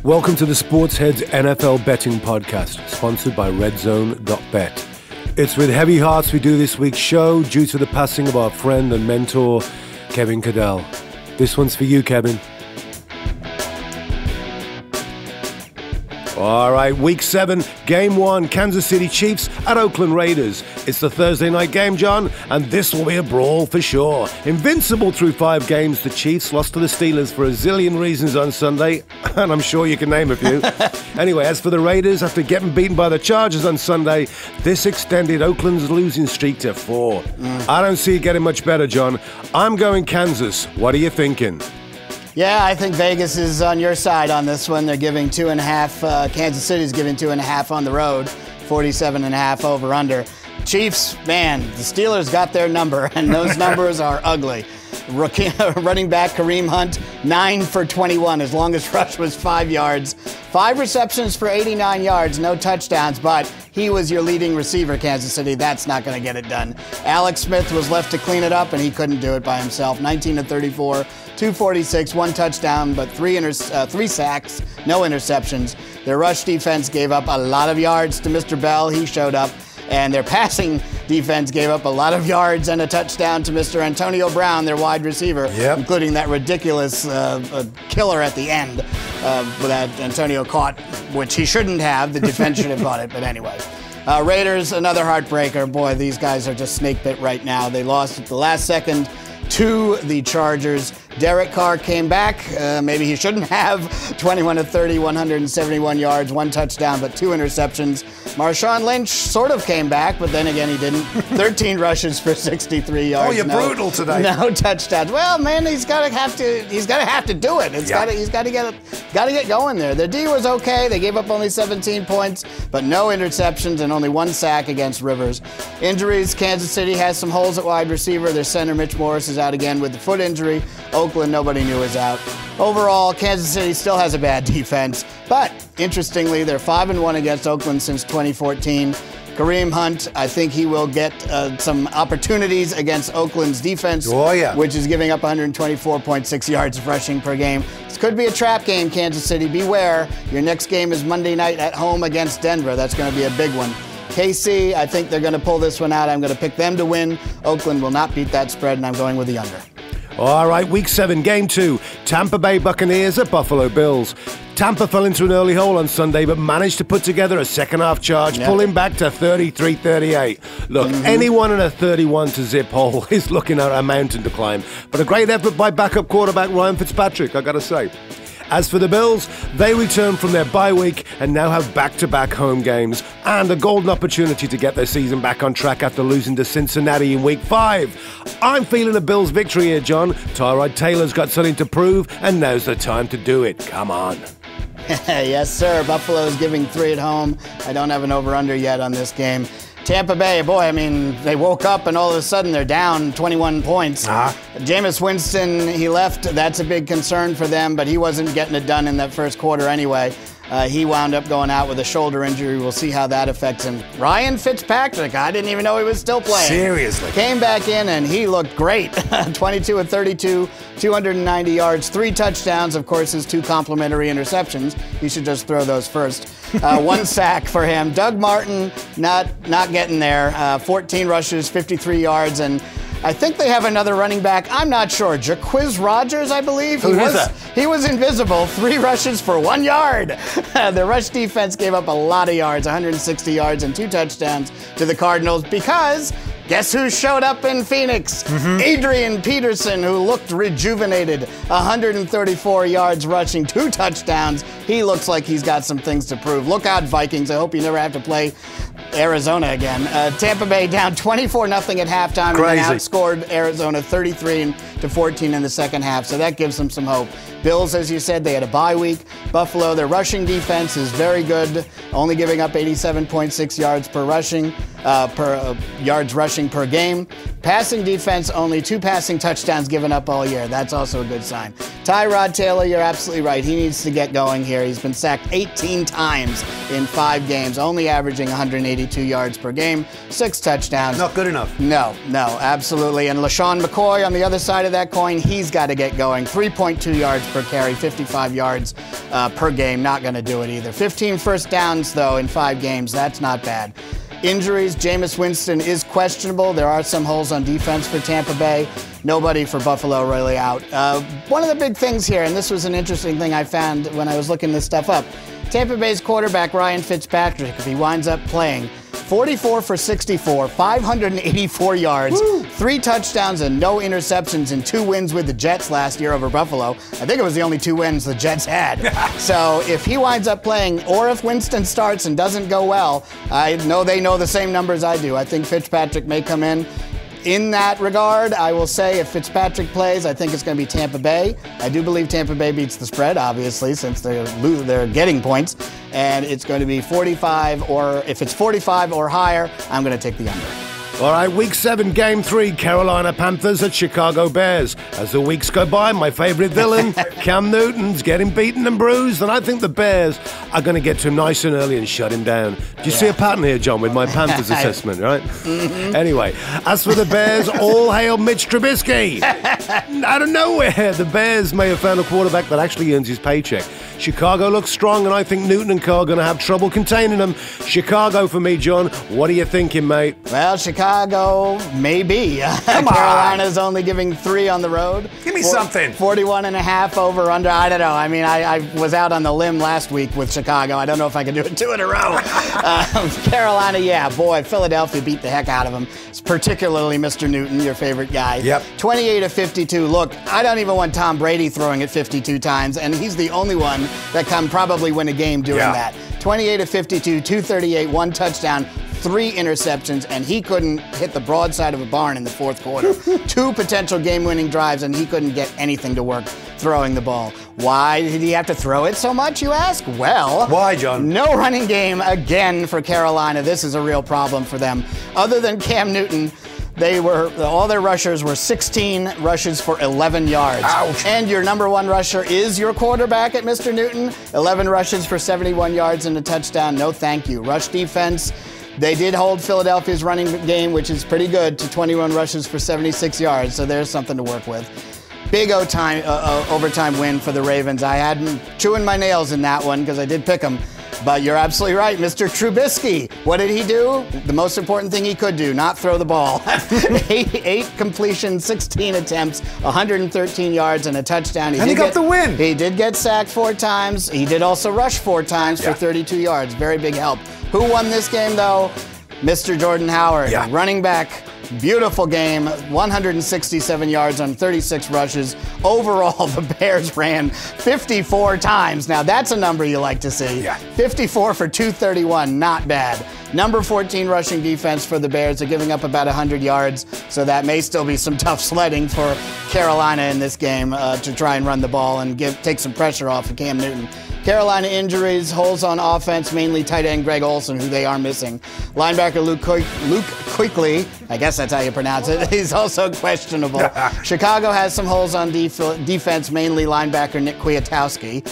Welcome to the SportsHeads NFL Betting Podcast, sponsored by RedZone.bet. It's with heavy hearts we do this week's show due to the passing of our friend and mentor, Kevin Cadell. This one's for you, Kevin. All right, Week 7, Game 1, Kansas City Chiefs at Oakland Raiders. It's the Thursday night game, John, and this will be a brawl for sure. Invincible through 5 games, the Chiefs lost to the Steelers for a zillion reasons on Sunday, and I'm sure you can name a few. Anyway, as for the Raiders, after getting beaten by the Chargers on Sunday, this extended Oakland's losing streak to 4. I don't see it getting much better, John. I'm going Kansas. What are you thinking? Yeah, I think Vegas is on your side on this one. They're giving 2.5. Kansas City's giving 2.5 on the road, 47.5 over under. Chiefs, man, the Steelers got their number, and those numbers are ugly. Running back Kareem Hunt, 9 for 21. His longest rush was 5 yards. 5 receptions for 89 yards, no touchdowns, but he was your leading receiver, Kansas City. That's not going to get it done. Alex Smith was left to clean it up, and he couldn't do it by himself. 19 to 34, 246, 1 touchdown, but 3 sacks, no interceptions. Their rush defense gave up a lot of yards to Mr. Bell. He showed up. And their passing defense gave up a lot of yards and a touchdown to Mr. Antonio Brown, their wide receiver, including that ridiculous killer at the end that Antonio caught, which he shouldn't have. The defense should have caught it, but anyway. Raiders, another heartbreaker. Boy, these guys are just snake bit right now. They lost at the last second to the Chargers. Derek Carr came back. Maybe he shouldn't have. 21 to 30, 171 yards, 1 touchdown, but 2 interceptions. Marshawn Lynch sort of came back, but then again he didn't. 13 rushes for 63 yards. Oh, you're brutal today. No touchdowns. Well, man, he's got to have to do it. He's got to get going there. Their D was okay. They gave up only 17 points, but no interceptions and only 1 sack against Rivers. Injuries: Kansas City has some holes at wide receiver. Their center Mitch Morris is out again with the foot injury. Oakland, nobody knew was out. Overall, Kansas City still has a bad defense, but interestingly, they're 5-1 against Oakland since 2014. Kareem Hunt, I think he will get some opportunities against Oakland's defense, which is giving up 124.6 yards of rushing per game. This could be a trap game, Kansas City. Beware. Your next game is Monday night at home against Denver. That's going to be a big one. KC, I think they're going to pull this one out. I'm going to pick them to win. Oakland will not beat that spread, and I'm going with the under. All right, Week 7, Game 2, Tampa Bay Buccaneers at Buffalo Bills. Tampa fell into an early hole on Sunday, but managed to put together a second-half charge, pulling back to 33-38. Look, anyone in a 31-0 hole is looking at a mountain to climb, but a great effort by backup quarterback Ryan Fitzpatrick, I got to say. As for the Bills, they return from their bye week and now have back-to-back home games and a golden opportunity to get their season back on track after losing to Cincinnati in Week 5. I'm feeling a Bills victory here, John. Tyrod Taylor's got something to prove, and now's the time to do it. Come on. Yes, sir. Buffalo's giving 3 at home. I don't have an over-under yet on this game. Tampa Bay, boy, I mean, they woke up and all of a sudden they're down 21 points. Jameis Winston, he left. That's a big concern for them, but he wasn't getting it done in that first quarter anyway. He wound up going out with a shoulder injury. We'll see how that affects him. Ryan Fitzpatrick, I didn't even know he was still playing. Seriously. Came back in and he looked great. 22 of 32, 290 yards, 3 touchdowns. Of course, his 2 complimentary interceptions. You should just throw those first. 1 sack for him. Doug Martin, not getting there. 14 rushes, 53 yards, and I think they have another running back. I'm not sure. Jacquizz Rodgers, I believe. Who is that? He was invisible. 3 rushes for 1 yard. The rush defense gave up a lot of yards, 160 yards and 2 touchdowns to the Cardinals because guess who showed up in Phoenix? Adrian Peterson, who looked rejuvenated. 134 yards rushing, 2 touchdowns. He looks like he's got some things to prove. Look out, Vikings. I hope you never have to play Arizona again. Tampa Bay down 24-0 at halftime. Crazy. And then outscored Arizona 33-14 in the second half. So that gives them some hope. Bills, as you said, they had a bye week. Buffalo, their rushing defense is very good, only giving up 87.6 yards yards rushing per game. Passing defense, only 2 passing touchdowns given up all year. That's also a good sign. Tyrod Taylor, you're absolutely right. He needs to get going here. He's been sacked 18 times in 5 games, only averaging 182 yards per game, 6 touchdowns. Not good enough. No, absolutely. And LaShawn McCoy on the other side of that coin, he's got to get going. 3.2 yards per carry, 55 yards per game. Not going to do it either. 15 first downs, though, in 5 games. That's not bad. Injuries, Jameis Winston is questionable. There are some holes on defense for Tampa Bay. Nobody for Buffalo really out. One of the big things here, and this was an interesting thing I found when I was looking this stuff up, Tampa Bay's quarterback, Ryan Fitzpatrick, if he winds up playing, 44 for 64, 584 yards, 3 touchdowns and no interceptions in 2 wins with the Jets last year over Buffalo. I think it was the only 2 wins the Jets had. So if he winds up playing, or if Winston starts and doesn't go well, I know they know the same numbers I do. I think Fitzpatrick may come in. In that regard, I will say if Fitzpatrick plays, I think it's going to be Tampa Bay. I do believe Tampa Bay beats the spread, obviously, since they're getting points. And it's going to be 45, or if it's 45 or higher, I'm going to take the under. All right, Week 7, Game 3, Carolina Panthers at Chicago Bears. As the weeks go by, my favorite villain, Cam Newton's getting beaten and bruised, and I think the Bears are going to get to him nice and early and shut him down. Do you see a pattern here, John, with my Panthers assessment, right? Anyway, as for the Bears, all hail Mitch Trubisky. Out of nowhere, the Bears may have found a quarterback that actually earns his paycheck. Chicago looks strong, and I think Newton and Co are going to have trouble containing them. Chicago for me, John. What are you thinking, mate? Well, Chicago, maybe. Carolina's only giving 3 on the road. Give me something. 41.5 over under. I don't know. I mean, I was out on the limb last week with Chicago. I don't know if I can do it 2 in a row. Carolina, yeah, boy, Philadelphia beat the heck out of them. It's particularly Mr. Newton, your favorite guy. Yep. 28 of 52. Look, I don't even want Tom Brady throwing it 52 times, and he's the only one that can probably win a game doing that. 28 of 52, 238, 1 touchdown, 3 interceptions, and he couldn't hit the broadside of a barn in the 4th quarter. 2 potential game-winning drives, and he couldn't get anything to work throwing the ball. Why did he have to throw it so much, you ask? Well, why, John? No running game again for Carolina. This is a real problem for them. Other than Cam Newton, all their rushers were 16 rushes for 11 yards. Ouch. And your number 1 rusher is your quarterback at Mr. Newton. 11 rushes for 71 yards and a touchdown. No thank you. Rush defense, they did hold Philadelphia's running game, which is pretty good, to 21 rushes for 76 yards. So there's something to work with. Big overtime win for the Ravens. I had them chewing my nails in that one because I did pick them. But you're absolutely right, Mr. Trubisky. What did he do? The most important thing he could do, not throw the ball. 8 completions, 16 attempts, 113 yards, and a touchdown. He got the win. He did get sacked 4 times. He did also rush 4 times for 32 yards. Very big help. Who won this game, though? Mr. Jordan Howard, running back. Beautiful game, 167 yards on 36 rushes. Overall, the Bears ran 54 times. Now, that's a number you like to see. 54 for 231, not bad. Number 14 rushing defense for the Bears. They're giving up about 100 yards, so that may still be some tough sledding for Carolina in this game to try and run the ball and take some pressure off of Cam Newton. Carolina injuries, holes on offense, mainly tight end Greg Olsen, who they are missing. Linebacker Luke Kuechly, I guess that's how you pronounce it, he's also questionable. Chicago has some holes on defense, mainly linebacker Nick Kwiatkowski.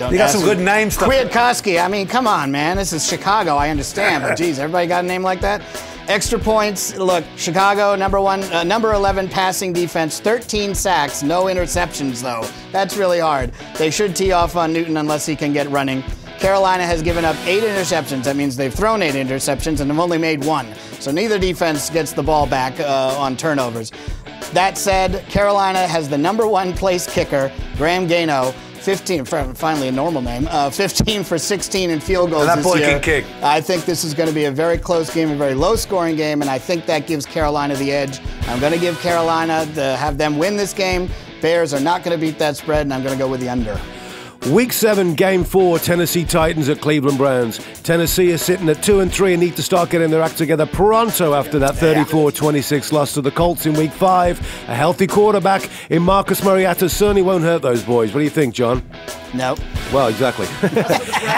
You got some good names. Kwiatkowski, I mean, come on, man. This is Chicago, I understand, but geez, everybody got a name like that? Extra points, look, Chicago, number 11 passing defense, 13 sacks, no interceptions, though. That's really hard. They should tee off on Newton unless he can get running. Carolina has given up 8 interceptions. That means they've thrown 8 interceptions and have only made 1. So neither defense gets the ball back on turnovers. That said, Carolina has the number 1 place kicker, Graham Gano, 15, finally a normal name, 15 for 16 in field goals this year. That boy can kick. I think this is going to be a very close game, a very low-scoring game, and I think that gives Carolina the edge. I'm going to give Carolina have them win this game. Bears are not going to beat that spread, and I'm going to go with the under. Week 7, Game 4, Tennessee Titans at Cleveland Browns. Tennessee is sitting at 2-3 and need to start getting their act together pronto after that 34-26 loss to the Colts in Week 5. A healthy quarterback in Marcus Mariota certainly won't hurt those boys. What do you think, John? No. Well, exactly.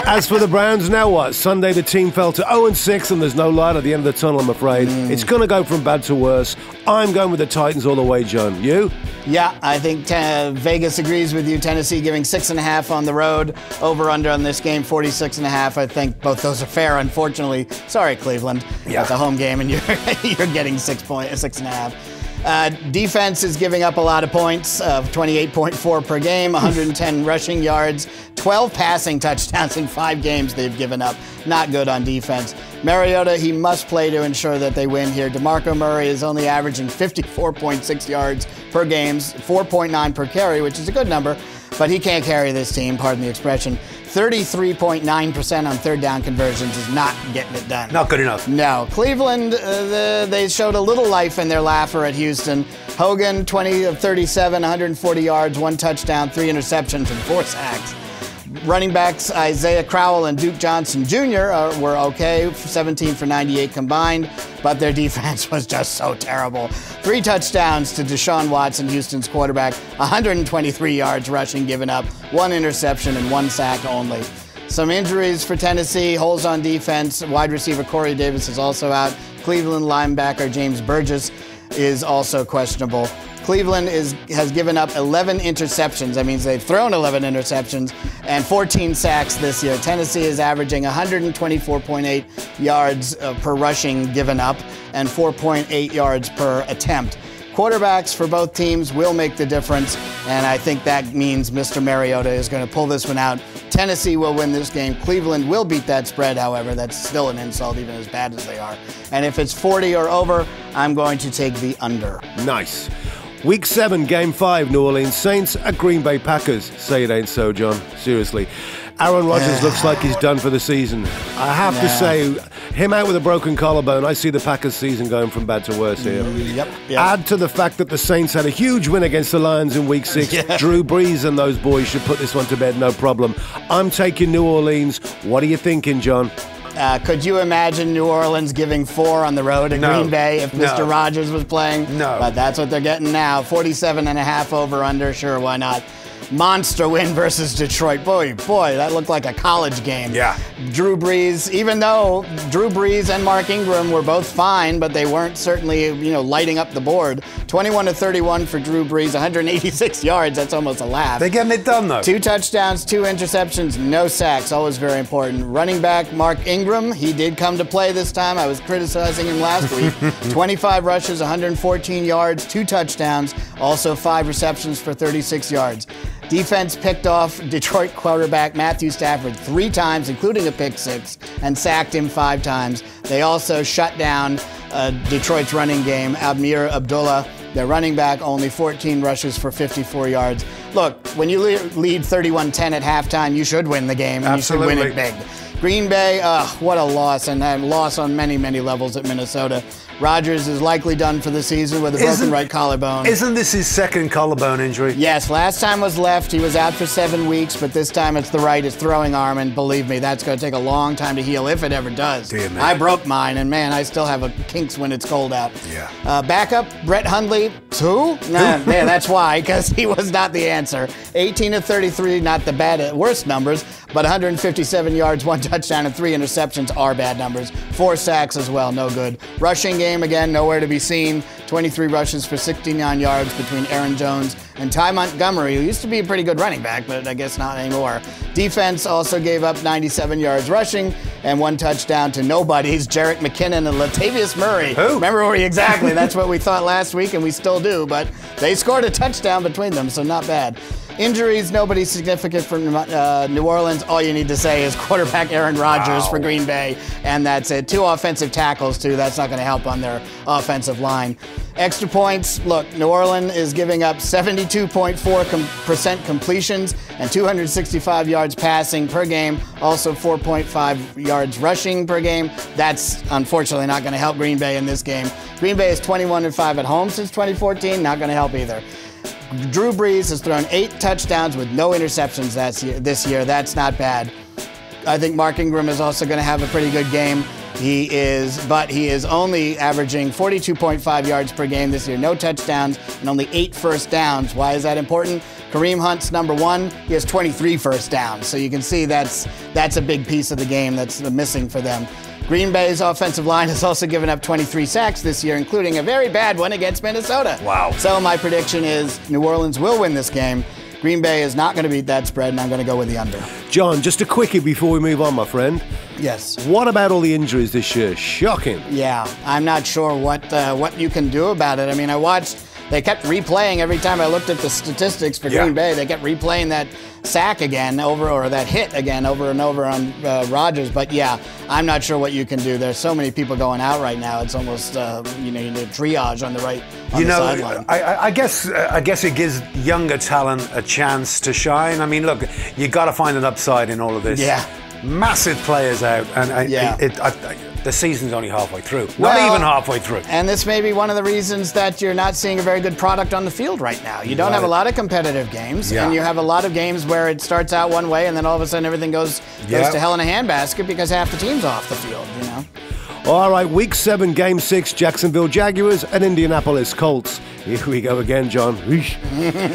As for the Browns, now what? Sunday the team fell to 0-6 and there's no light at the end of the tunnel, I'm afraid. It's going to go from bad to worse. I'm going with the Titans all the way, John. You? Yeah, I think Vegas agrees with you. Tennessee giving 6.5 on the road. Over/under on this game, 46.5. I think both those are fair. Unfortunately, sorry, Cleveland. At the home game, and you're getting 6.5. Defense is giving up a lot of points, 28.4 per game, 110 rushing yards, 12 passing touchdowns in 5 games they've given up. Not good on defense. Mariota, he must play to ensure that they win here. DeMarco Murray is only averaging 54.6 yards per game, 4.9 per carry, which is a good number, but he can't carry this team, pardon the expression. 33.9% on third down conversions is not getting it done. Not good enough. No. Cleveland, they showed a little life in their laugher at Houston. Hogan, 20 of 37, 140 yards, 1 touchdown, 3 interceptions, and 4 sacks. Running backs Isaiah Crowell and Duke Johnson Jr. Were okay, 17 for 98 combined, but their defense was just so terrible. 3 touchdowns to Deshaun Watson, Houston's quarterback, 123 yards rushing given up, 1 interception and 1 sack only. Some injuries for Tennessee, holes on defense. Wide receiver Corey Davis is also out. Cleveland linebacker James Burgess is also questionable. Cleveland has given up 11 interceptions. That means they've thrown 11 interceptions and 14 sacks this year. Tennessee is averaging 124.8 yards per rushing given up and 4.8 yards per attempt. Quarterbacks for both teams will make the difference, and I think that means Mr. Mariota is going to pull this one out. Tennessee will win this game. Cleveland will beat that spread, however. That's still an insult, even as bad as they are. And if it's 40 or over, I'm going to take the under. Nice. Week 7, Game 5, New Orleans Saints at Green Bay Packers. Say it ain't so, John. Seriously. Aaron Rodgers looks like he's done for the season. I have to say, him out with a broken collarbone, I see the Packers season going from bad to worse here. Yep. Add to the fact that the Saints had a huge win against the Lions in Week 6. Drew Brees and those boys should put this one to bed, no problem. I'm taking New Orleans. What are you thinking, John? Could you imagine New Orleans giving 4 on the road at Green Bay if Mr. Rodgers was playing? No. But that's what they're getting now. 47.5 over/under. Sure, why not? Monster win versus Detroit. Boy, that looked like a college game. Yeah. Drew Brees, even though Drew Brees and Mark Ingram were both fine, but they weren't certainly, lighting up the board. 21 of 31 for Drew Brees, 186 yards. That's almost a laugh. They're getting it done, though. 2 touchdowns, 2 interceptions, no sacks. Always very important. Running back Mark Ingram, he did come to play this time. I was criticizing him last week. 25 rushes, 114 yards, 2 touchdowns, also 5 receptions for 36 yards. Defense picked off Detroit quarterback Matthew Stafford 3 times, including a pick 6, and sacked him 5 times. They also shut down Detroit's running game, Amir Abdullah, their running back, only 14 rushes for 54 yards. Look, when you lead 31-10 at halftime, you should win the game, and Absolutely. You should win it big. Green Bay, what a loss, and a loss on many, many levels at Minnesota. Rodgers is likely done for the season with a broken right collarbone. Isn't this his second collarbone injury? Yes, last time was left. He was out for 7 weeks, but this time it's the right, his throwing arm, and believe me, that's going to take a long time to heal, if it ever does. Dear man. I broke mine, and man, I still have a kinks when it's cold out. Yeah. Backup, Brett Hundley. Who? Nah, yeah, that's why, because he was not the answer. 18 of 33, not the worst numbers, but 157 yards, 1 touchdown, and 3 interceptions are bad numbers. 4 sacks as well, no good. Rushing game, again, nowhere to be seen. 23 rushes for 69 yards between Aaron Jones and Ty Montgomery, who used to be a pretty good running back, but I guess not anymore. Defense also gave up 97 yards rushing and 1 touchdown to nobodies, Jerick McKinnon and Latavius Murray. Who? Remember exactly, that's what we thought last week, and we still do, but they scored a touchdown between them, so not bad. Injuries, nobody significant for New Orleans. All you need to say is quarterback Aaron Rodgers for Green Bay, and that's it. 2 offensive tackles, too. That's not going to help on their offensive line. Extra points, look, New Orleans is giving up 72.4% completions and 265 yards passing per game, also 4.5 yards rushing per game. That's unfortunately not going to help Green Bay in this game. Green Bay is 21-5 at home since 2014, not going to help either. Drew Brees has thrown 8 touchdowns with no interceptions this year. That's not bad. I think Mark Ingram is also going to have a pretty good game. He is only averaging 42.5 yards per game this year, no touchdowns, and only 8 first downs. Why is that important? Kareem Hunt's number 1. He has 23 first downs. So you can see that's a big piece of the game that's missing for them. Green Bay's offensive line has also given up 23 sacks this year, including a very bad one against Minnesota. Wow. So my prediction is New Orleans will win this game. Green Bay is not going to beat that spread, and I'm going to go with the under. John, just a quickie before we move on, my friend. Yes. What about all the injuries this year? Shocking. Yeah, I'm not sure what you can do about it. I mean, they kept replaying every time I looked at the statistics for Green Bay. They kept replaying that sack again or that hit again over and over on Rodgers. But yeah, I'm not sure what you can do. There's so many people going out right now. It's almost you need triage on the sideline. I guess it gives younger talent a chance to shine. I mean, look, you got to find an upside in all of this. Yeah. Massive players out, and the season's only halfway through. Not even halfway through. And this may be one of the reasons that you're not seeing a very good product on the field right now. You don't have a lot of competitive games, and you have a lot of games where it starts out one way, and then all of a sudden everything goes to hell in a handbasket because half the team's off the field, you know? All right, Week 7, Game 6, Jacksonville Jaguars and Indianapolis Colts. Here we go again, John.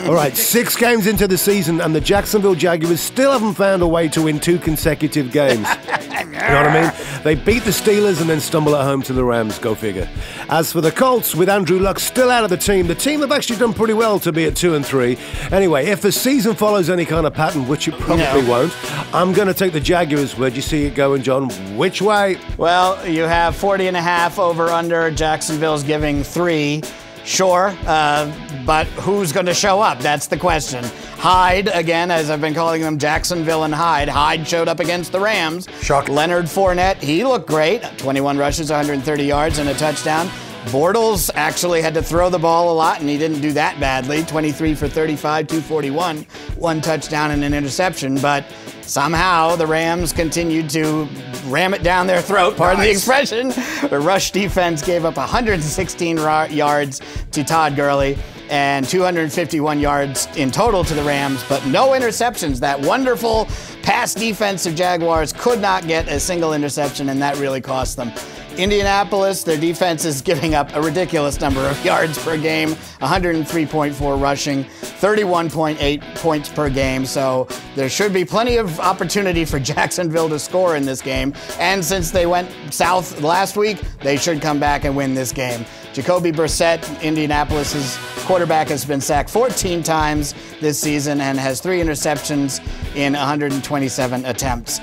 All right, 6 games into the season, and the Jacksonville Jaguars still haven't found a way to win 2 consecutive games. You know what I mean? They beat the Steelers and then stumble at home to the Rams. Go figure. As for the Colts, with Andrew Luck still out of the team have actually done pretty well to be at 2-3. Anyway, if the season follows any kind of pattern, which it probably won't, I'm going to take the Jaguars. Where'd you see it going, John? Which way? Well, you have 40.5 over/under. Jacksonville's giving 3. Sure, but who's going to show up? That's the question. Hyde, again, as I've been calling them, Jacksonville and Hyde. Hyde showed up against the Rams. Shocking. Leonard Fournette, he looked great. 21 rushes, 130 yards, and a touchdown. Bortles actually had to throw the ball a lot, and he didn't do that badly. 23 for 35, 241, 1 touchdown and an interception. But somehow the Rams continued to ram it down their throat, pardon the expression. The rush defense gave up 116 yards to Todd Gurley and 251 yards in total to the Rams, but no interceptions. That wonderful pass defense of Jaguars could not get a single interception, and that really cost them. Indianapolis, their defense is giving up a ridiculous number of yards per game, 103.4 rushing, 31.8 points per game. So there should be plenty of opportunity for Jacksonville to score in this game. And since they went south last week, they should come back and win this game. Jacoby Brissett, Indianapolis's quarterback, has been sacked 14 times this season and has 3 interceptions in 127 attempts.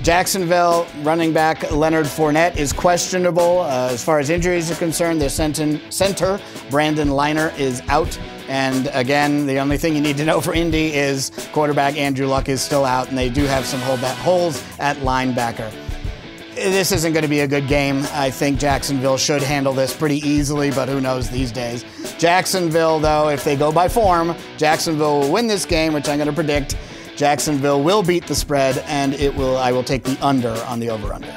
Jacksonville running back Leonard Fournette is questionable. As far as injuries are concerned, their center, Brandon Liner, is out. And again, the only thing you need to know for Indy is quarterback Andrew Luck is still out, and they do have some holes at linebacker. This isn't going to be a good game. I think Jacksonville should handle this pretty easily, but who knows these days. Jacksonville, though, if they go by form, Jacksonville will win this game, which I'm going to predict. Jacksonville will beat the spread, and I will take the under on the over-under.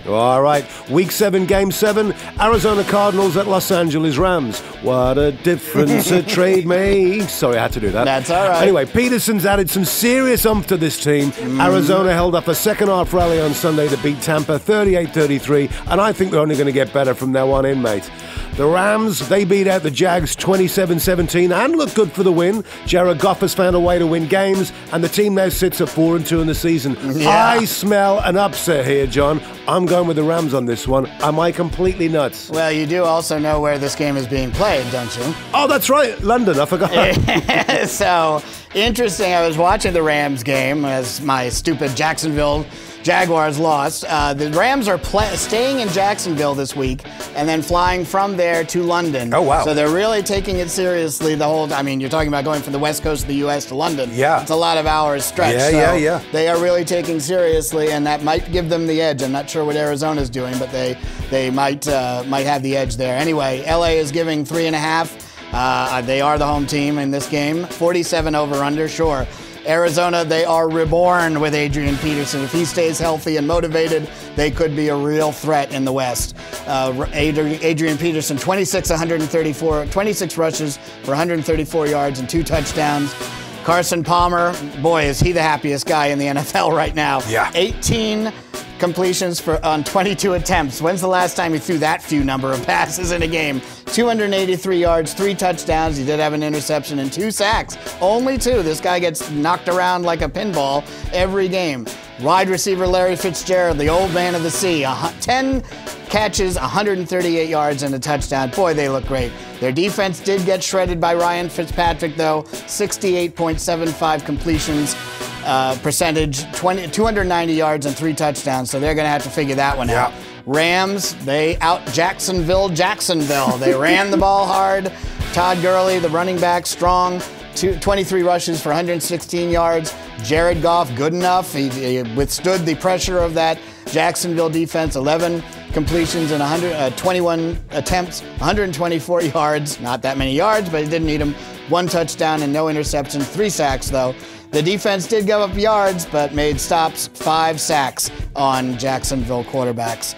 All right, Week 7, Game 7, Arizona Cardinals at Los Angeles Rams. What a difference a trade makes. Sorry, I had to do that. That's all right. Anyway, Peterson's added some serious oomph to this team. Arizona held up a second-half rally on Sunday to beat Tampa 38-33, and I think they're only going to get better from now on in, mate. The Rams, they beat out the Jags 27-17 and look good for the win. Jared Goff has found a way to win games, and the team now sits at 4-2 in the season. Yeah. I smell an upset here, John. I'm going with the Rams on this one. Am I completely nuts? Well, you do also know where this game is being played, don't you? Oh, that's right. London. I forgot. So, interesting. I was watching the Rams game as my stupid Jacksonville Jaguars lost. The Rams are staying in Jacksonville this week and then flying from there to London. Oh, wow. So they're really taking it seriously you're talking about going from the west coast of the U.S. to London. Yeah. It's a lot of hours stretch. Yeah. They are really taking seriously, and that might give them the edge. I'm not sure what Arizona's doing, but they might have the edge there. Anyway, L.A. is giving 3.5. They are the home team in this game. 47 over/under, sure. Arizona, they are reborn with Adrian Peterson. If he stays healthy and motivated, they could be a real threat in the West. Adrian Peterson, 26 rushes for 134 yards and 2 touchdowns. Carson Palmer, boy, is he the happiest guy in the NFL right now. Yeah. 18 completions on 22 attempts. When's the last time he threw that few number of passes in a game? 283 yards, 3 touchdowns. He did have an interception and 2 sacks. Only 2. This guy gets knocked around like a pinball every game. Wide receiver Larry Fitzgerald, the old man of the sea, 10 catches, 138 yards, and a touchdown. Boy, they look great. Their defense did get shredded by Ryan Fitzpatrick, though. 68.75 completions percentage, 290 yards, and 3 touchdowns. So they're going to have to figure that one out. Rams, they out Jacksonville. They ran the ball hard. Todd Gurley, the running back, strong. 23 rushes for 116 yards. Jared Goff, good enough. He withstood the pressure of that Jacksonville defense. 11 completions and 21 attempts, 124 yards. Not that many yards, but he didn't need them. 1 touchdown and no interceptions. 3 sacks, though. The defense did give up yards, but made stops. 5 sacks on Jacksonville quarterbacks.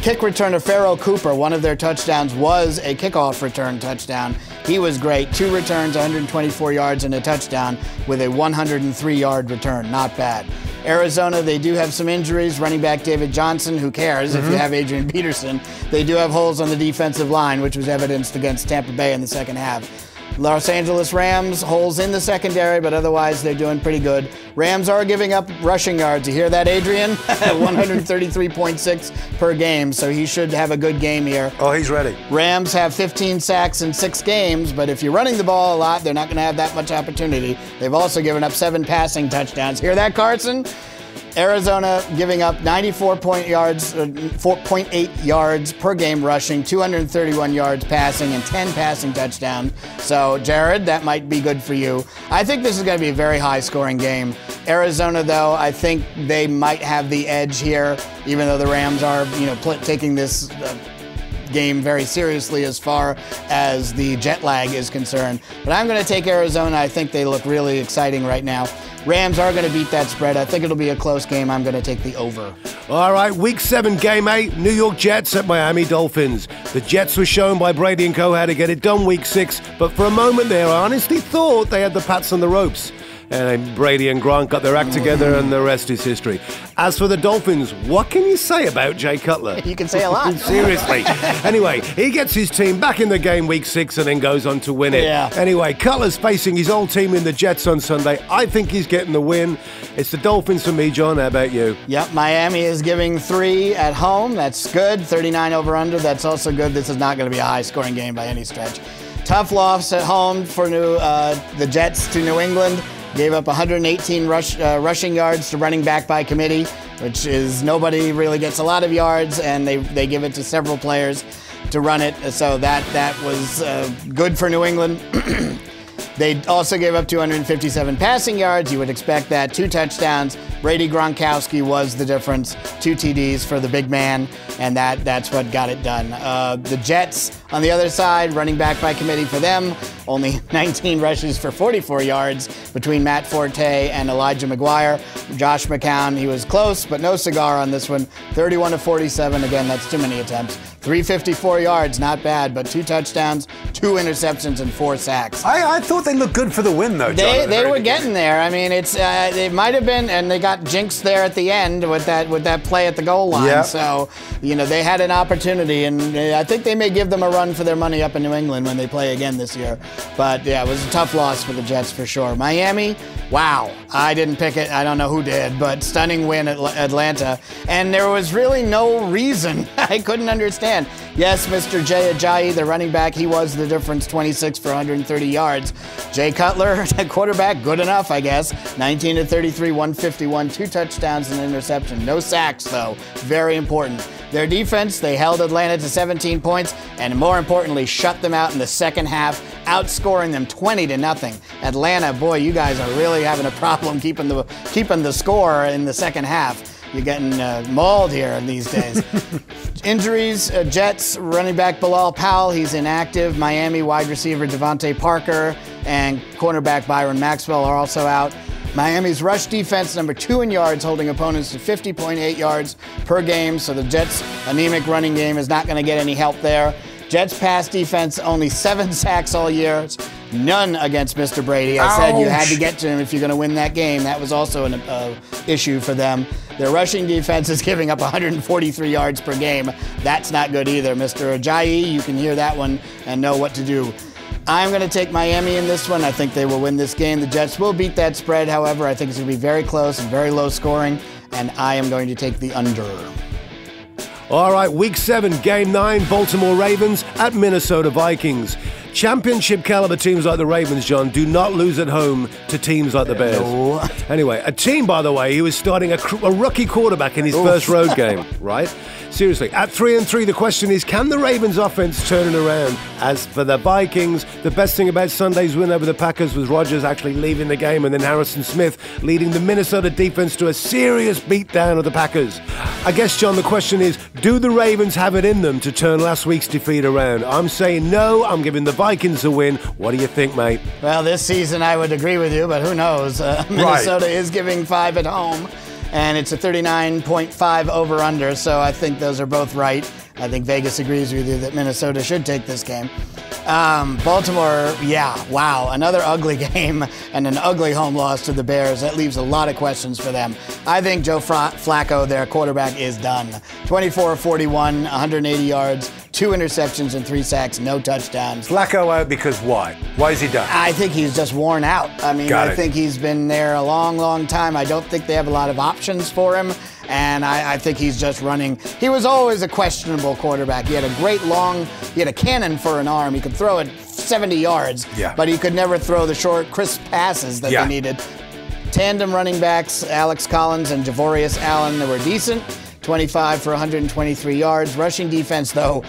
Kick returner Pharaoh Cooper, one of their touchdowns was a kickoff return touchdown. He was great. 2 returns, 124 yards, and a touchdown with a 103-yard return. Not bad. Arizona, they do have some injuries. Running back David Johnson, who cares if you have Adrian Peterson. They do have holes on the defensive line, which was evidenced against Tampa Bay in the second half. Los Angeles Rams, holes in the secondary, but otherwise they're doing pretty good. Rams are giving up rushing yards. You hear that, Adrian? 133.6 per game, so he should have a good game here. Oh, he's ready. Rams have 15 sacks in 6 games, but if you're running the ball a lot, they're not going to have that much opportunity. They've also given up 7 passing touchdowns. Hear that, Carson? Arizona giving up 4.8 yards per game rushing, 231 yards passing, and 10 passing touchdowns. So, Jared, that might be good for you. I think this is going to be a very high-scoring game. Arizona, though, I think they might have the edge here, even though the Rams are, taking this game very seriously as far as the jet lag is concerned. But I'm going to take Arizona. I think they look really exciting right now. Rams are going to beat that spread. I think it'll be a close game. I'm going to take the over. All right, Week 7, Game 8, New York Jets at Miami Dolphins. The Jets were shown by Brady and co. how to get it done Week 6, but for a moment there, I honestly thought they had the Pats on the ropes. And Brady and Grant got their act together, and the rest is history. As for the Dolphins, what can you say about Jay Cutler? You can say a lot. Seriously. Anyway, he gets his team back in the game Week 6 and then goes on to win it. Yeah. Anyway, Cutler's facing his old team in the Jets on Sunday. I think he's getting the win. It's the Dolphins for me, John. How about you? Yep, Miami is giving 3 at home. That's good. 39 over-under. That's also good. This is not going to be a high-scoring game by any stretch. Tough loss at home for the Jets to New England. Gave up 118 rushing yards to running back by committee, which is nobody really gets a lot of yards, and they give it to several players to run it. So that was good for New England. They also gave up 257 passing yards. You would expect that. 2 touchdowns. Brady Gronkowski was the difference. 2 TDs for the big man, and that's what got it done. The Jets, on the other side, running back by committee for them. Only 19 rushes for 44 yards between Matt Forte and Elijah McGuire. Josh McCown, he was close, but no cigar on this one. 31 of 47. Again, that's too many attempts. 354 yards, not bad, but 2 touchdowns, 2 interceptions, and 4 sacks. I thought they looked good for the win, though, John. They were getting there. I mean, it might have been, and they got jinxed there at the end with that play at the goal line. Yep. So, they had an opportunity, and I think they may give them a run for their money up in New England when they play again this year. But, yeah, it was a tough loss for the Jets for sure. Miami, wow. I didn't pick it. I don't know who did, but stunning win at Atlanta. And there was really no reason. I couldn't understand. Yes, Mr. Jay Ajayi, the running back, he was the difference, 26 for 130 yards. Jay Cutler, the quarterback, good enough, I guess. 19 to 33, 151, 2 touchdowns and an interception. No sacks, though. Very important. Their defense, they held Atlanta to 17 points, and more importantly, shut them out in the second half, outscoring them 20-0. Atlanta, boy, you guys are really having a problem keeping the score in the second half. You're getting mauled here these days. Injuries, Jets running back Bilal Powell, he's inactive. Miami wide receiver Devontae Parker and cornerback Byron Maxwell are also out. Miami's rush defense, number 2 in yards, holding opponents to 50.8 yards per game, so the Jets' anemic running game is not going to get any help there. Jets' pass defense, only 7 sacks all year. None against Mr. Brady. I said you had to get to him if you're going to win that game. That was also an issue for them. Their rushing defense is giving up 143 yards per game. That's not good either. Mr. Ajayi, you can hear that one and know what to do. I'm going to take Miami in this one. I think they will win this game. The Jets will beat that spread, however. I think it's going to be very close and very low scoring, and I am going to take the under. All right, Week 7, Game 9, Baltimore Ravens at Minnesota Vikings. Championship caliber teams like the Ravens, John, do not lose at home to teams like the Bears. No. Anyway, a team, by the way, who is starting a rookie quarterback in his first road game, right? Seriously, at 3-3, the question is, can the Ravens offense turn it around? As for the Vikings, the best thing about Sunday's win over the Packers was Rodgers actually leaving the game and then Harrison Smith leading the Minnesota defense to a serious beatdown of the Packers. I guess, John, the question is, do the Ravens have it in them to turn last week's defeat around? I'm saying no. I'm giving the Vikings a win. What do you think, mate? Well, this season I would agree with you, but who knows? Minnesota is giving 5 at home, and it's a 39.5 over-under, so I think those are both right. I think Vegas agrees with you that Minnesota should take this game. Baltimore, yeah, wow, another ugly game and an ugly home loss to the Bears. That leaves a lot of questions for them. I think Joe Flacco, their quarterback, is done. 24-41, 180 yards, 2 interceptions and 3 sacks, no touchdowns. Flacco out because why? Why is he done? I think he's just worn out. I mean, I think he's been there a long, long time. I don't think they have a lot of options for him. And I think he's just running. He was always a questionable quarterback. He had he had a cannon for an arm. He could throw it 70 yards, but he could never throw the short, crisp passes that they needed. Tandem running backs, Alex Collins and Javorius Allen, they were decent. 25 for 123 yards. Rushing defense, though,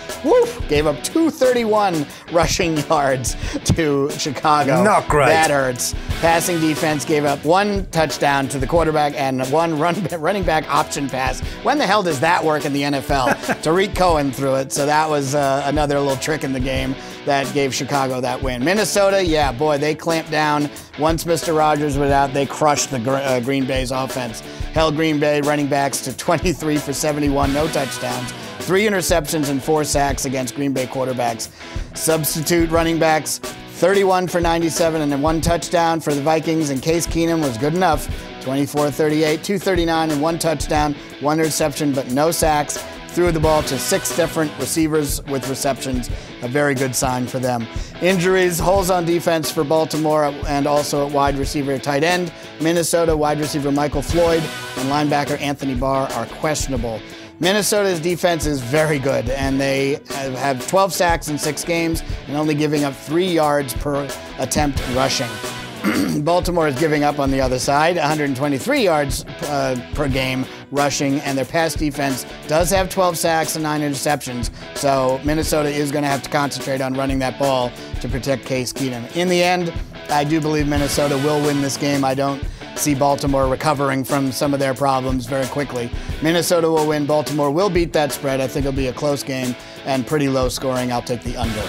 gave up 231 rushing yards to Chicago. Not great. That hurts. Passing defense gave up 1 touchdown to the quarterback and 1 running back option pass. When the hell does that work in the NFL? Tariq Cohen threw it, so that was another little trick in the game that gave Chicago that win. Minnesota, yeah, boy, they clamped down. Once Mr. Rodgers was out, they crushed the Green Bay's offense. Held Green Bay running backs to 23 for 71, no touchdowns, 3 interceptions and 4 sacks against Green Bay quarterbacks. Substitute running backs, 31 for 97 and then 1 touchdown for the Vikings, and Case Keenum was good enough. 24-38, 239 and 1 touchdown, 1 interception, but no sacks. Threw the ball to 6 different receivers with receptions. A very good sign for them. Injuries, holes on defense for Baltimore and also at wide receiver, tight end. Minnesota wide receiver Michael Floyd and linebacker Anthony Barr are questionable. Minnesota's defense is very good, and they have 12 sacks in 6 games and only giving up 3 yards per attempt rushing. Baltimore is giving up on the other side, 123 yards per game rushing, and their pass defense does have 12 sacks and 9 interceptions. So Minnesota is going to have to concentrate on running that ball to protect Case Keenum. In the end, I do believe Minnesota will win this game. I don't see Baltimore recovering from some of their problems very quickly. Minnesota will win. Baltimore will beat that spread. I think it'll be a close game and pretty low scoring. I'll take the under.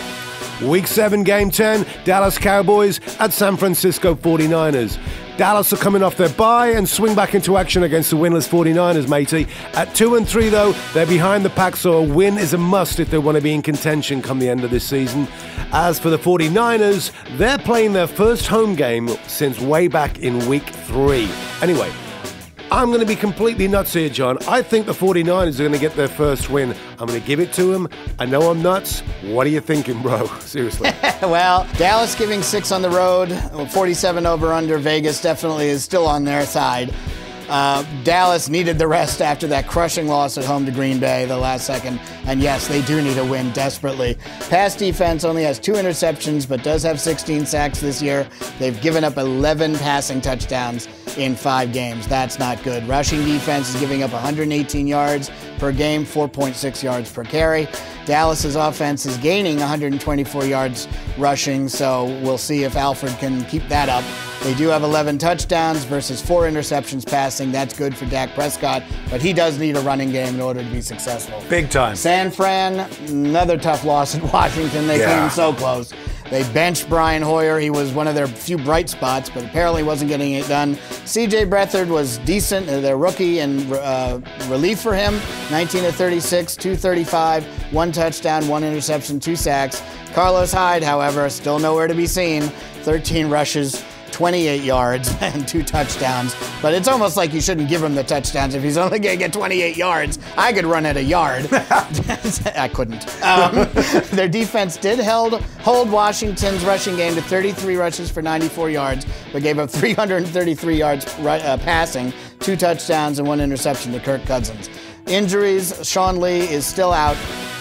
Week 7, Game 10, Dallas Cowboys at San Francisco 49ers. Dallas are coming off their bye and swing back into action against the winless 49ers, matey. At 2-3, though, they're behind the pack, so a win is a must if they want to be in contention come the end of this season. As for the 49ers, they're playing their first home game since way back in Week 3. Anyway, I'm going to be completely nuts here, John. I think the 49ers are going to get their first win. I'm going to give it to them. I know I'm nuts. What are you thinking, bro? Seriously. Well, Dallas giving 6 on the road, 47 over under. Vegas definitely is still on their side. Dallas needed the rest after that crushing loss at home to Green Bay the last second. And yes, they do need a win desperately. Pass defense only has 2 interceptions, but does have 16 sacks this year. They've given up 11 passing touchdowns in 5 games. That's not good. Rushing defense is giving up 118 yards per game, 4.6 yards per carry. Dallas's offense is gaining 124 yards rushing, so we'll see if Alfred can keep that up. They do have 11 touchdowns versus 4 interceptions passing. That's good for Dak Prescott, but he does need a running game in order to be successful. Big time. San Fran, another tough loss at Washington. They came so close. They benched Brian Hoyer. He was one of their few bright spots, but apparently wasn't getting it done. C.J. Beathard was decent, their rookie, and relief for him. 19 of 36, 235, 1 touchdown, 1 interception, 2 sacks. Carlos Hyde, however, still nowhere to be seen. 13 rushes, 28 yards, and 2 touchdowns. But it's almost like you shouldn't give him the touchdowns if he's only going to get 28 yards. I could run at a yard. I couldn't. Their defense did hold Washington's rushing game to 33 rushes for 94 yards, but gave up 333 yards passing, 2 touchdowns, and 1 interception to Kirk Cousins. Injuries, Sean Lee is still out.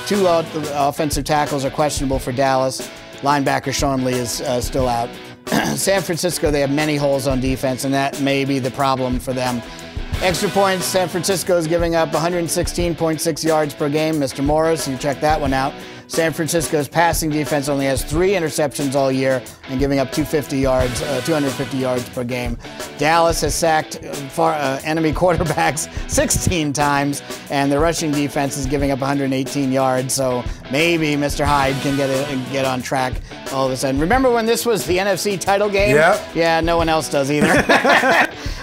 2 offensive tackles are questionable for Dallas. Linebacker Sean Lee is still out. San Francisco, they have many holes on defense, and that may be the problem for them. Extra points, San Francisco is giving up 116.6 yards per game. Mr. Morris, you check that one out. San Francisco's passing defense only has 3 interceptions all year and giving up 250 yards per game. Dallas has sacked enemy quarterbacks 16 times, and the rushing defense is giving up 118 yards. So maybe Mr. Hyde can get on track all of a sudden. Remember when this was the NFC title game? Yep. Yeah, no one else does either.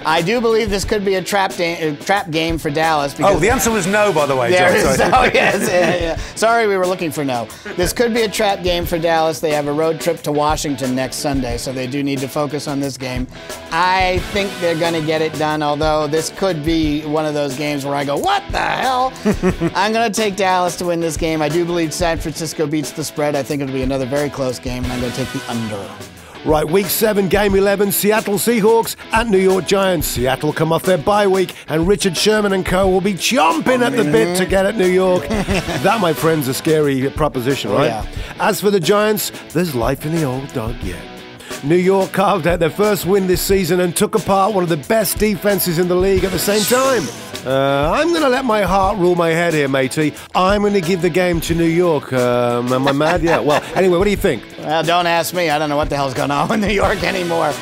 I do believe this could be a trap game for Dallas. Oh, the answer was no, by the way. Yes. Sorry, we were looking for no. This could be a trap game for Dallas. They have a road trip to Washington next Sunday, so they do need to focus on this game. I think they're going to get it done, although this could be one of those games where I go, what the hell? I'm going to take Dallas to win this game. I do believe San Francisco beats the spread. I think it'll be another very close game, and I'm going to take the under. Right, Week 7, Game 11, Seattle Seahawks at New York Giants. Seattle come off their bye week, and Richard Sherman and co. will be chomping at the bit to get at New York. That, my friends, a scary proposition, right? Yeah. As for the Giants, there's life in the old dog yet. New York carved out their first win this season and took apart one of the best defenses in the league at the same time. I'm going to let my heart rule my head here, matey. I'm going to give the game to New York. Am I mad? Yeah. Well, anyway, what do you think? Well, don't ask me. I don't know what the hell's going on with New York anymore.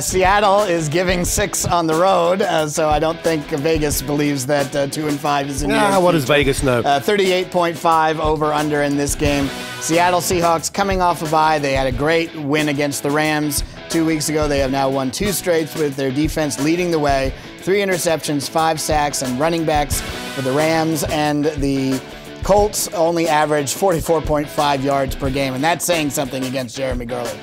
Seattle is giving 6 on the road, so I don't think Vegas believes that 2-5 is in New York. What does Vegas know? 38.5 over-under in this game. Seattle Seahawks coming off a bye. They had a great win against the Rams 2 weeks ago. They have now won 2 straight with their defense leading the way. 3 interceptions, 5 sacks, and running backs for the Rams and the Colts only averaged 44.5 yards per game, and that's saying something against Jeremy Gurley.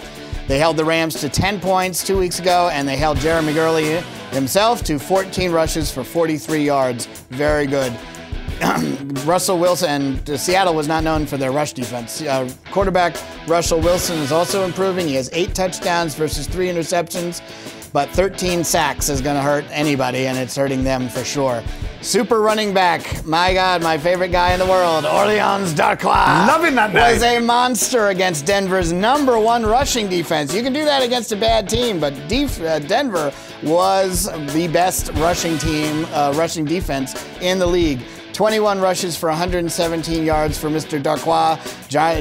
They held the Rams to 10 points 2 weeks ago, and they held Jeremy Gurley himself to 14 rushes for 43 yards. Very good. Russell Wilson, and Seattle was not known for their rush defense. Quarterback Russell Wilson is also improving. He has 8 touchdowns versus 3 interceptions, but 13 sacks is going to hurt anybody, and it's hurting them for sure. Super running back, my God, my favorite guy in the world, Orleans Darkwa. Loving that name. Was a monster against Denver's #1 rushing defense. You can do that against a bad team, but Denver was the best rushing defense in the league. 21 rushes for 117 yards for Mr. Darkwa.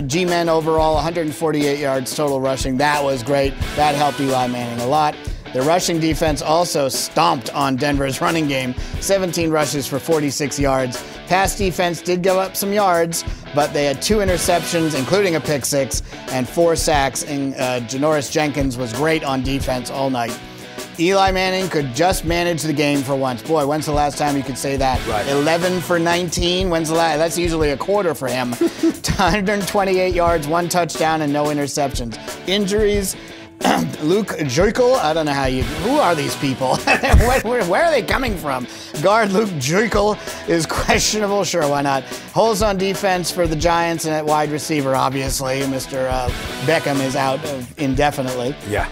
G-Men overall, 148 yards total rushing. That was great. That helped Eli Manning a lot. The rushing defense also stomped on Denver's running game. 17 rushes for 46 yards. Pass defense did give up some yards, but they had 2 interceptions, including a pick 6, and 4 sacks. And Janoris Jenkins was great on defense all night. Eli Manning could just manage the game for once. Boy, when's the last time you could say that? Right. 11 for 19. When's the last? That's usually a quarter for him. 128 yards, 1 touchdown, and no interceptions. Injuries. Luke Joykel, I don't know who are these people? where are they coming from? Guard Luke Joykel is questionable. Sure, why not? Holes on defense for the Giants and at wide receiver, obviously. Mr. Beckham is out indefinitely. Yeah.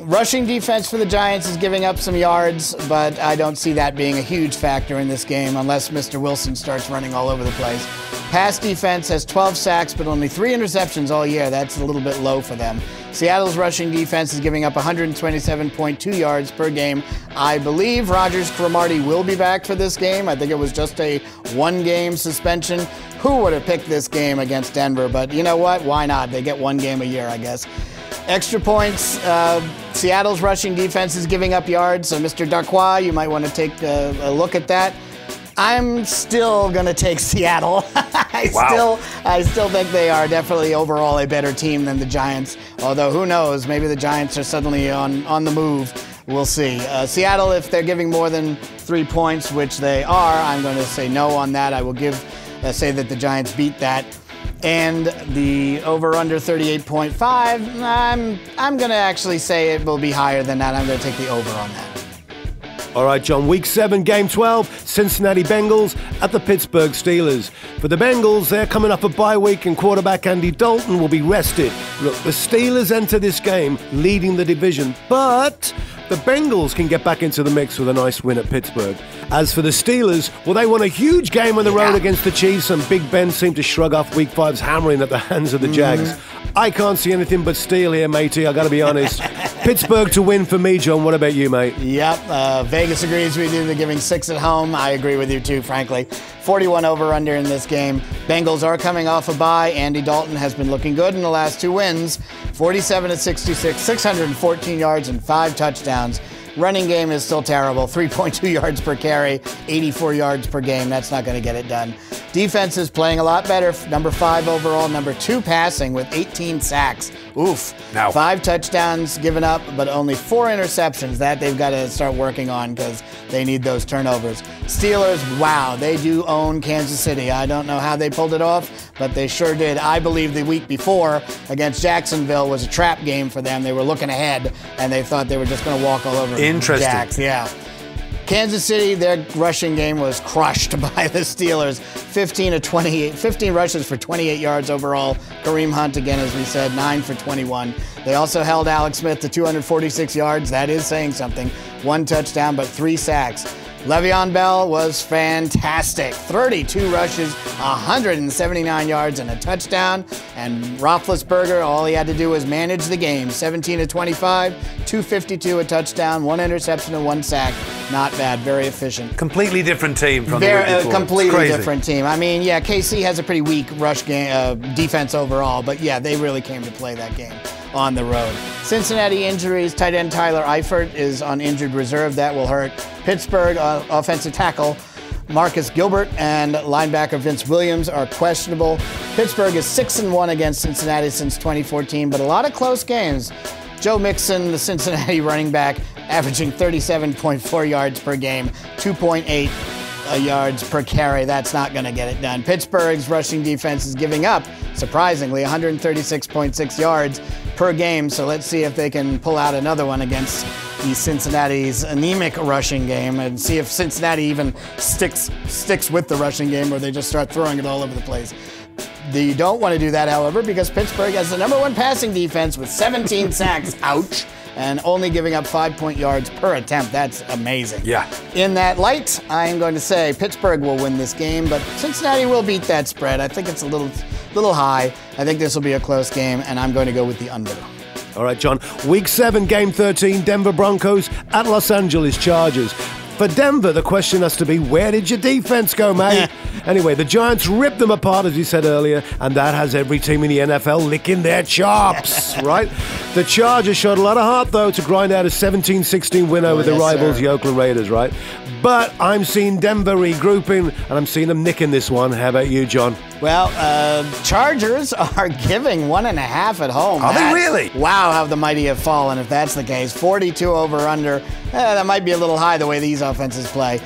Rushing defense for the Giants is giving up some yards, but I don't see that being a huge factor in this game unless Mr. Wilson starts running all over the place. Pass defense has 12 sacks, but only 3 interceptions all year. That's a little bit low for them. Seattle's rushing defense is giving up 127.2 yards per game. I believe Rogers Cromartie will be back for this game. I think it was just a 1-game suspension. Who would have picked this game against Denver? But you know what? Why not? They get 1 game a year, I guess. Extra points. Seattle's rushing defense is giving up yards. So, Mr. Darkwa, you might want to take a look at that. I'm still going to take Seattle. I still think they are definitely overall a better team than the Giants. Although who knows? Maybe the Giants are suddenly on the move. We'll see. Seattle, if they're giving more than 3 points, which they are, I'm going to say no on that. I will say that the Giants beat that. And the over-under 38.5, I'm going to actually say it will be higher than that. I'm going to take the over on that. All right, John, Week 7, Game 12, Cincinnati Bengals at the Pittsburgh Steelers. For the Bengals, they're coming off a bye week and quarterback Andy Dalton will be rested. Look, the Steelers enter this game leading the division, but the Bengals can get back into the mix with a nice win at Pittsburgh. As for the Steelers, well, they won a huge game on the road against the Chiefs, and Big Ben seemed to shrug off Week 5's hammering at the hands of the Jags. I can't see anything but steel here, matey, I got to be honest. Pittsburgh to win for me, John. What about you, mate? Yep, Vegas agrees with you. They're giving 6 at home. I agree with you, too, frankly. 41 over-under in this game. Bengals are coming off a bye. Andy Dalton has been looking good in the last 2 wins. 47-66, 614 yards and 5 touchdowns. Running game is still terrible. 3.2 yards per carry, 84 yards per game. That's not going to get it done. Defense is playing a lot better. Number 5 overall, number 2 passing with 18 sacks. Oof. Now. 5 touchdowns given up, but only 4 interceptions. That they've got to start working on because they need those turnovers. Steelers, wow, they do own Kansas City. I don't know how they pulled it off, but they sure did. I believe the week before against Jacksonville was a trap game for them. They were looking ahead, and they thought they were just going to walk all over Interesting. Jacks. Yeah. Kansas City, their rushing game was crushed by the Steelers. 15 rushes for 28 yards overall. Kareem Hunt, again, as we said, 9 for 21. They also held Alex Smith to 246 yards. That is saying something. 1 touchdown, but 3 sacks. Le'Veon Bell was fantastic. 32 rushes, 179 yards, and a touchdown. And Roethlisberger, all he had to do was manage the game. 17 of 25, 252, a touchdown, 1 interception, and 1 sack. Not bad, very efficient. Completely different team from the week before. Completely different team. I mean, yeah, KC has a pretty weak rush game, defense overall, but yeah, they really came to play that game on the road. Cincinnati injuries, tight end Tyler Eifert is on injured reserve. That will hurt. Pittsburgh offensive tackle Marcus Gilbert and linebacker Vince Williams are questionable. Pittsburgh is 6-1 against Cincinnati since 2014, but a lot of close games. Joe Mixon, the Cincinnati running back, averaging 37.4 yards per game, 2.8 yards per carry. That's not going to get it done. Pittsburgh's rushing defense is giving up, surprisingly, 136.6 yards per game. So let's see if they can pull out another one against the Cincinnati's anemic rushing game and see if Cincinnati even sticks with the rushing game or they just start throwing it all over the place. You don't want to do that, however, because Pittsburgh has the #1 passing defense with 17 sacks, ouch, and only giving up 5 yards per attempt. That's amazing. Yeah. In that light, I am going to say Pittsburgh will win this game, but Cincinnati will beat that spread. I think it's a little high. I think this will be a close game, and I'm going to go with the under. All right, John. Week 7, Game 13, Denver Broncos at Los Angeles Chargers. For Denver, the question has to be, where did your defense go, mate? Anyway, the Giants ripped them apart, as you said earlier, and that has every team in the NFL licking their chops, right? The Chargers showed a lot of heart, though, to grind out a 17-16 win over the rivals, the Oakland Raiders, right? But I'm seeing Denver regrouping, and I'm seeing them nicking this one. How about you, John? Well, Chargers are giving 1.5 at home. Are they really? Wow, how the mighty have fallen if that's the case. 42 over under. That might be a little high the way these offenses play.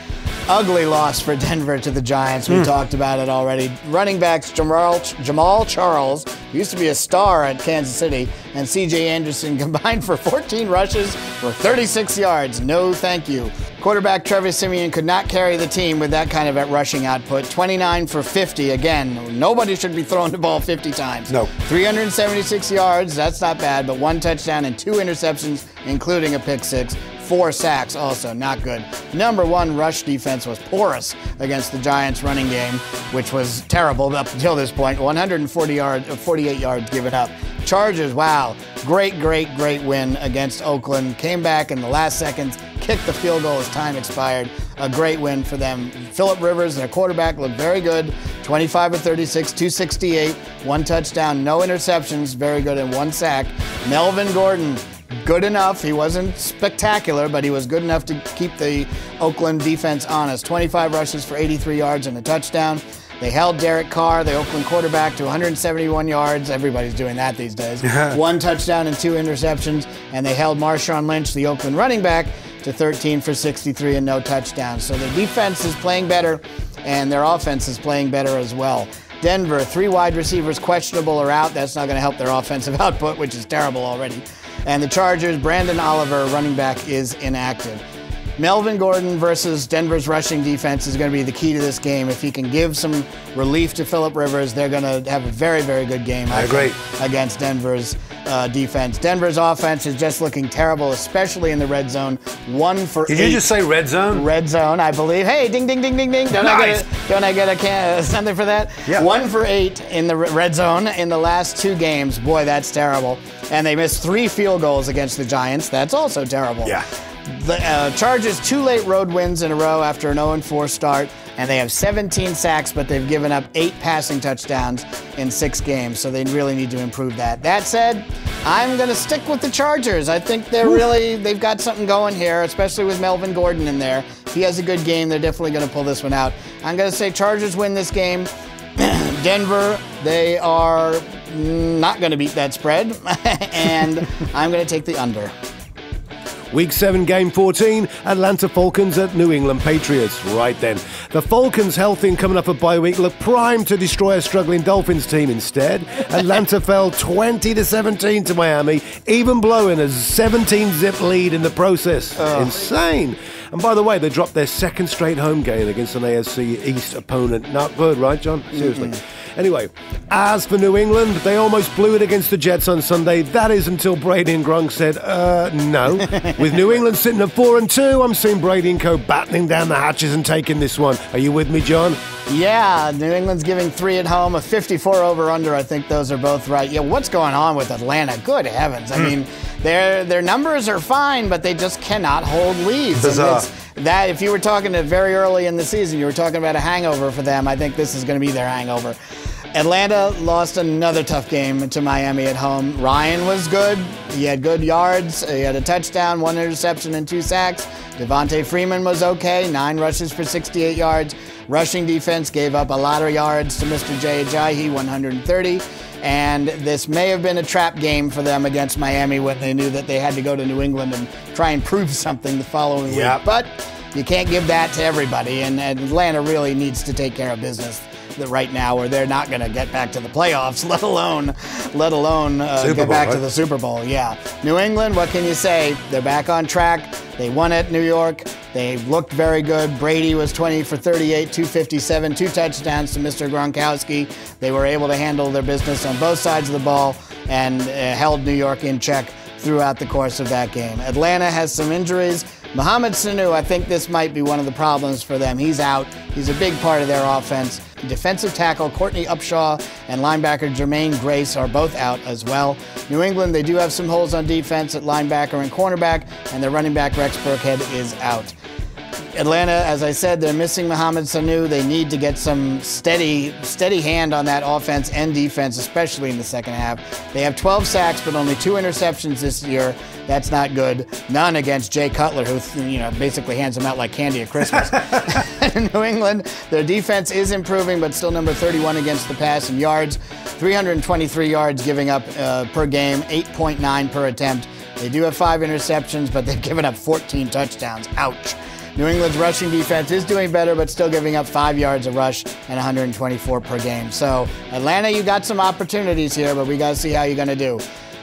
Ugly loss for Denver to the Giants. We talked about it already. Running backs Jamal Charles, who used to be a star at Kansas City, and C.J. Anderson combined for 14 rushes for 36 yards. No thank you. Quarterback Trevor Siemian could not carry the team with that kind of rushing output. 29 for 50. Again, nobody should be throwing the ball 50 times. No. 376 yards. That's not bad, but 1 touchdown and 2 interceptions, including a pick 6. 4 sacks also, not good. #1 rush defense was porous against the Giants running game, which was terrible up until this point. 48 yards given up. Chargers, wow, great win against Oakland. Came back in the last seconds, kicked the field goal as time expired. A great win for them. Phillip Rivers, their quarterback, looked very good. 25 of 36, 268, 1 touchdown, no interceptions, very good, and 1 sack. Melvin Gordon, good enough. He wasn't spectacular, but he was good enough to keep the Oakland defense honest. 25 rushes for 83 yards and a touchdown. They held Derek Carr, the Oakland quarterback, to 171 yards. Everybody's doing that these days. 1 touchdown and 2 interceptions. And they held Marshawn Lynch, the Oakland running back, to 13 for 63 and no touchdowns. So their defense is playing better, and their offense is playing better as well. Denver, 3 wide receivers questionable or out. That's not going to help their offensive output, which is terrible already. And the Chargers, Brandon Oliver, running back, is inactive. Melvin Gordon versus Denver's rushing defense is going to be the key to this game. If he can give some relief to Phillip Rivers, they're going to have a very, very good game, I agree, against Denver's defense. Denver's offense is just looking terrible, especially in the red zone. 1 for 8. Did you just say red zone? Red zone, I believe. Hey, ding, ding, ding, ding, ding. Don't I get something for that? Yeah. 1 for 8 in the red zone in the last 2 games. Boy, that's terrible. And they missed 3 field goals against the Giants. That's also terrible. Yeah. The Chargers, 2 late road wins in a row after an 0-4 start, and they have 17 sacks, but they've given up 8 passing touchdowns in 6 games, so they really need to improve that. That said, I'm going to stick with the Chargers. I think they've got something going here, especially with Melvin Gordon in there. If he has a good game, they're definitely going to pull this one out. I'm going to say Chargers win this game. Denver, they are not going to beat that spread, and I'm going to take the under. Week 7, Game 14, Atlanta Falcons at New England Patriots. Right then. The Falcons, healthy and coming up a bye week, look primed to destroy a struggling Dolphins team instead. Atlanta fell 20-17 to Miami, even blowing a 17-zip lead in the process. Insane. And by the way, they dropped their 2nd straight home game against an AFC East opponent. Not good, right, John? Seriously. Anyway, as for New England, they almost blew it against the Jets on Sunday. That is until Brady and Gronk said, no. With New England sitting at 4-2, I'm seeing Brady and co battening down the hatches and taking this one. Are you with me, John? Yeah, New England's giving 3 at home, a 54 over-under. I think those are both right. Yeah, what's going on with Atlanta? Good heavens. I mean, their numbers are fine, but they just cannot hold leads. Bizarre. That if you were talking to very early in the season, you were talking about a hangover for them. I think this is going to be their hangover. Atlanta lost another tough game to Miami at home. Ryan was good. He had good yards. He had a touchdown, 1 interception, and 2 sacks. Devontae Freeman was okay, 9 rushes for 68 yards. Rushing defense gave up a lot of yards to Mr. Jay Ajayi, 130. And this may have been a trap game for them against Miami when they knew that they had to go to New England and try and prove something the following week. But you can't give that to everybody, and Atlanta really needs to take care of business right now, or they're not going to get back to the playoffs, let alone get back to the Super Bowl. Yeah. New England, what can you say? They're back on track. They won at New York. They looked very good. Brady was 20 for 38, 257, 2 touchdowns to Mr. Gronkowski. They were able to handle their business on both sides of the ball and held New York in check throughout the course of that game. Atlanta has some injuries. Mohamed Sanu, I think this might be one of the problems for them. He's out. He's a big part of their offense. Defensive tackle Courtney Upshaw and linebacker Jermaine Grace are both out as well. New England, they do have some holes on defense at linebacker and cornerback, and their running back Rex Burkhead is out. Atlanta, as I said, they're missing Mohamed Sanu. They need to get some steady hand on that offense and defense, especially in the second half. They have 12 sacks, but only 2 interceptions this year. That's not good. None against Jay Cutler, who basically hands them out like candy at Christmas. In New England, their defense is improving, but still number 31 against the pass in yards. 323 yards giving up per game, 8.9 per attempt. They do have 5 interceptions, but they've given up 14 touchdowns. Ouch. New England's rushing defense is doing better, but still giving up 5 yards a rush and 124 per game. So, Atlanta, you got some opportunities here, but we got to see how you're going to do.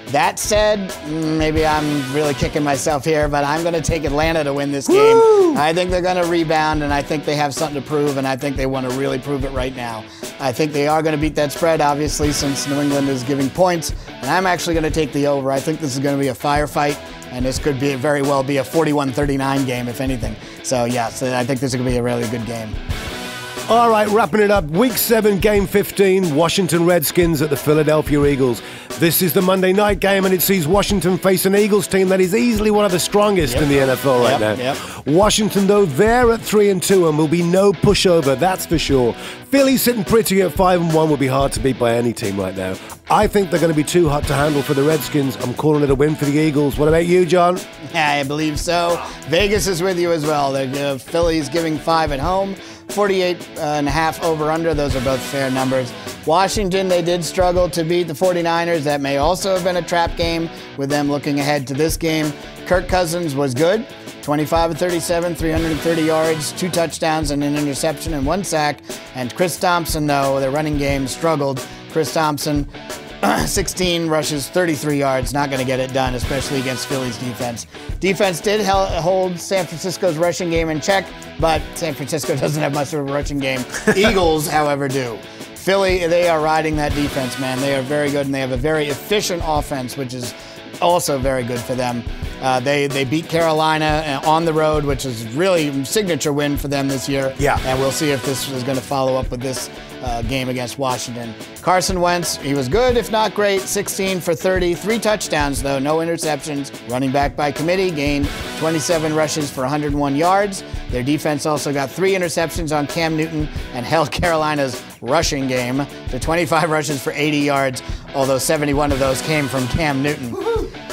That said, maybe I'm really kicking myself here, but I'm going to take Atlanta to win this game. Woo! I think they're going to rebound, and I think they have something to prove, and I think they want to really prove it right now. I think they are going to beat that spread, obviously, since New England is giving points, and I'm actually going to take the over. I think this is going to be a firefight, and this could be very well be a 41-39 game, if anything. So, yeah, I think this is going to be a really good game. All right, wrapping it up. Week 7, Game 15, Washington Redskins at the Philadelphia Eagles. This is the Monday night game, and it sees Washington face an Eagles team that is easily one of the strongest in the NFL right now. Washington, though, they're at 3-2 and will be no pushover, that's for sure. Philly sitting pretty at 5-1 will be hard to beat by any team right now. I think they're going to be too hot to handle for the Redskins. I'm calling it a win for the Eagles. What about you, John? Yeah, I believe so. Vegas is with you as well. Philly's giving 5 at home. 48.5 over-under. Those are both fair numbers. Washington, they did struggle to beat the 49ers. That may also have been a trap game with them looking ahead to this game. Kirk Cousins was good. 25 of 37, 330 yards, 2 touchdowns and an interception and 1 sack. And Chris Thompson, though, their running game struggled. Chris Thompson, 16 rushes, 33 yards, not going to get it done, especially against Philly's defense. Defense did hold San Francisco's rushing game in check, but San Francisco doesn't have much of a rushing game. Eagles, however, do. Philly, they are riding that defense, man. They are very good, and they have a very efficient offense, which is also very good for them. They beat Carolina on the road, which is really a signature win for them this year. Yeah. And we'll see if this is going to follow up with this game against Washington. Carson Wentz, he was good, if not great. 16 for 30, 3 touchdowns, though, no interceptions. Running back by committee, gained 27 rushes for 101 yards. Their defense also got 3 interceptions on Cam Newton and held Carolina's rushing game to 25 rushes for 80 yards, although 71 of those came from Cam Newton.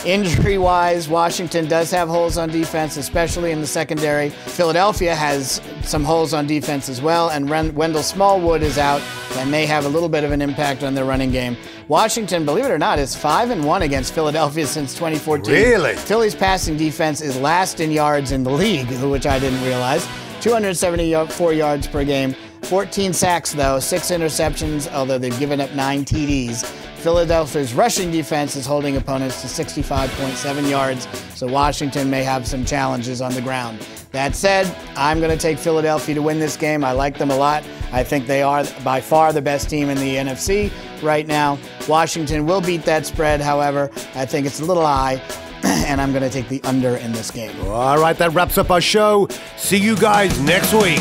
Injury-wise, Washington does have holes on defense, especially in the secondary. Philadelphia has some holes on defense as well, and Wendell Smallwood is out. That may have a little bit of an impact on their running game. Washington, believe it or not, is 5-1 against Philadelphia since 2014. Really? Philly's passing defense is last in yards in the league, which I didn't realize. 274 yards per game. 14 sacks, though, 6 interceptions, although they've given up 9 TDs. Philadelphia's rushing defense is holding opponents to 65.7 yards, so Washington may have some challenges on the ground. That said, I'm going to take Philadelphia to win this game. I like them a lot. I think they are by far the best team in the NFC right now. Washington will beat that spread, however. I think it's a little high, and I'm going to take the under in this game. All right, that wraps up our show. See you guys next week.